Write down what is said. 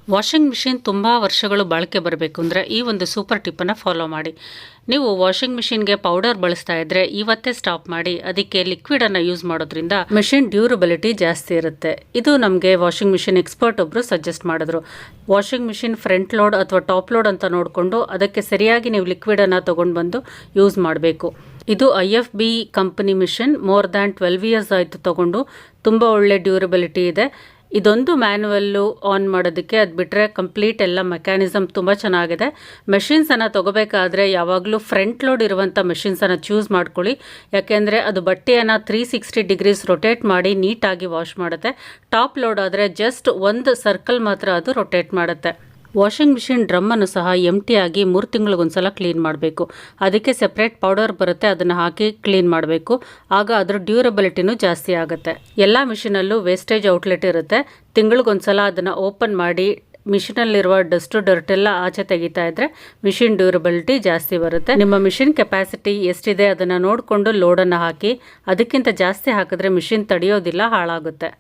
Washing machine ತುಂಬ ವರ್ಷಗಳು ಬಾಳಿಕೆ ಬರಬೇಕು ಅಂದರೆ ಈ ಒಂದು ಸೂಪರ್ ಟಿಪ್ಪನ್ನು ಫಾಲೋ ಮಾಡಿ. ನೀವು ವಾಷಿಂಗ್ ಮಿಷಿನ್ಗೆ ಪೌಡರ್ ಬಳಸ್ತಾ ಇದ್ದರೆ ಇವತ್ತೇ ಸ್ಟಾಪ್ ಮಾಡಿ. ಅದಕ್ಕೆ ಲಿಕ್ವಿಡನ್ನು ಯೂಸ್ ಮಾಡೋದ್ರಿಂದ ಮಿಷಿನ್ ಡ್ಯೂರಬಿಲಿಟಿ ಜಾಸ್ತಿ ಇರುತ್ತೆ. ಇದು ನಮಗೆ ವಾಷಿಂಗ್ ಮಿಷಿನ್ ಎಕ್ಸ್ಪರ್ಟ್ ಒಬ್ಬರು ಸಜೆಸ್ಟ್ ಮಾಡಿದ್ರು. ವಾಷಿಂಗ್ ಮಿಷಿನ್ ಫ್ರಂಟ್ ಲೋಡ್ ಅಥವಾ ಟಾಪ್ ಲೋಡ್ ಅಂತ ನೋಡಿಕೊಂಡು ಅದಕ್ಕೆ ಸರಿಯಾಗಿ ನೀವು ಲಿಕ್ವಿಡನ್ನು ತೊಗೊಂಡು ಬಂದು ಯೂಸ್ ಮಾಡಬೇಕು. ಇದು IFB company machine. More than 12 years ಆಯಿತು ತಗೊಂಡು. ತುಂಬ ಒಳ್ಳೆ ಡ್ಯೂರಬಿಲಿಟಿ ಇದೆ. ಇದೊಂದು ಮ್ಯಾನ್ಯುವಲ್ಲು ಆನ್ ಮಾಡೋದಕ್ಕೆ, ಅದು ಬಿಟ್ಟರೆ ಕಂಪ್ಲೀಟ್ ಎಲ್ಲ ಮೆಕ್ಯಾನಿಸಮ್ ತುಂಬ ಚೆನ್ನಾಗಿದೆ. ಮೆಷಿನ್ಸನ್ನು ತೊಗೋಬೇಕಾದ್ರೆ ಯಾವಾಗಲೂ ಫ್ರಂಟ್ ಲೋಡ್ ಇರುವಂಥ ಮೆಷಿನ್ಸನ್ನು ಚೂಸ್ ಮಾಡ್ಕೊಳ್ಳಿ. ಯಾಕೆಂದರೆ ಅದು ಬಟ್ಟೆಯನ್ನು 360 ಡಿಗ್ರೀಸ್ ರೊಟೇಟ್ ಮಾಡಿ ನೀಟಾಗಿ ವಾಶ್ ಮಾಡುತ್ತೆ. ಟಾಪ್ ಲೋಡ್ ಆದರೆ ಜಸ್ಟ್ ಒಂದು ಸರ್ಕಲ್ ಮಾತ್ರ ಅದು ರೊಟೇಟ್ ಮಾಡುತ್ತೆ. ವಾಷಿಂಗ್ ಮಿಷಿನ್ ಡ್ರಮ್ಮನ್ನು ಸಹ ಆಗಿ 3 ತಿಂಗಳಿಗೊಂದ್ಸಲ ಕ್ಲೀನ್ ಮಾಡಬೇಕು. ಅದಕ್ಕೆ ಸೆಪ್ರೇಟ್ ಪೌಡರ್ ಬರುತ್ತೆ, ಅದನ್ನು ಹಾಕಿ ಕ್ಲೀನ್ ಮಾಡಬೇಕು. ಆಗ ಅದರ ಡ್ಯೂರಬಿಲಿಟಿನೂ ಜಾಸ್ತಿ ಆಗುತ್ತೆ. ಎಲ್ಲ ಮಿಷಿನಲ್ಲೂ ವೇಸ್ಟೇಜ್ ಔಟ್ಲೆಟ್ ಇರುತ್ತೆ. ತಿಂಗಳಿಗೊಂದ್ಸಲ ಅದನ್ನು ಓಪನ್ ಮಾಡಿ ಮಿಷಿನಲ್ಲಿರುವ ಡರ್ಟ್ ಎಲ್ಲ ಆಚೆ ತೆಗಿತಾ ಇದ್ರೆ ಮಿಷಿನ್ ಡ್ಯೂರಬಿಲಿಟಿ ಜಾಸ್ತಿ ಬರುತ್ತೆ. ನಿಮ್ಮ ಮಿಷಿನ್ ಕೆಪಾಸಿಟಿ ಎಷ್ಟಿದೆ ಅದನ್ನು ನೋಡಿಕೊಂಡು ಲೋಡನ್ನು ಹಾಕಿ. ಅದಕ್ಕಿಂತ ಜಾಸ್ತಿ ಹಾಕಿದ್ರೆ ಮಿಷಿನ್ ತಡೆಯೋದಿಲ್ಲ, ಹಾಳಾಗುತ್ತೆ.